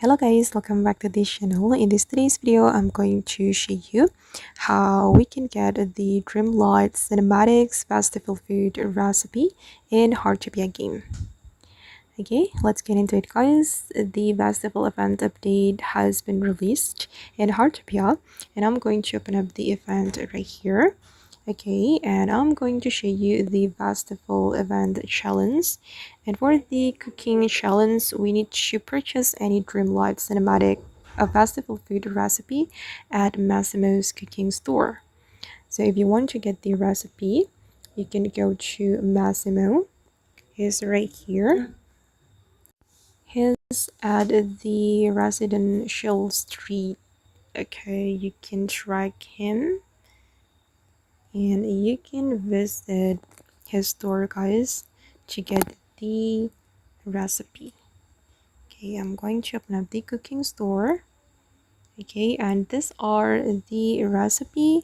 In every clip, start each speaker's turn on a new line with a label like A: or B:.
A: Hello guys, welcome back to this channel. In today's video, I'm going to show you how we can get the Dreamlight Cinematics festival food recipe in Heartopia game. Okay, let's get into it guys. The festival event update has been released in Heartopia and I'm going to open up the event right here. Okay, and I'm going to show you the festival event challenge. And for the cooking challenge, we need to purchase any Dreamlight Cinematic a festival food recipe at Masimo's cooking store. So if you want to get the recipe, you can go to Masimo. He's right here. He's at the residential street. Okay, you can track him and you can visit his store guys to get the recipe. Okay, I'm going to open up the cooking store. Okay, and these are the recipe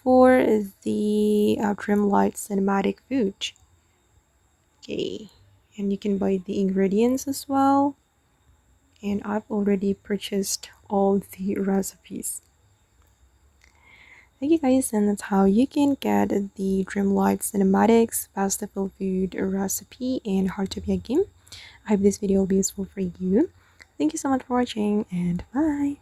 A: for the Dreamlight Cinematic food. Okay, and you can buy the ingredients as well, and I've already purchased all the recipes. Okay guys, and that's how you can get the Dreamlight Cinematics festival food recipe in Heartopia game. I hope this video will be useful for you. Thank you so much for watching and bye!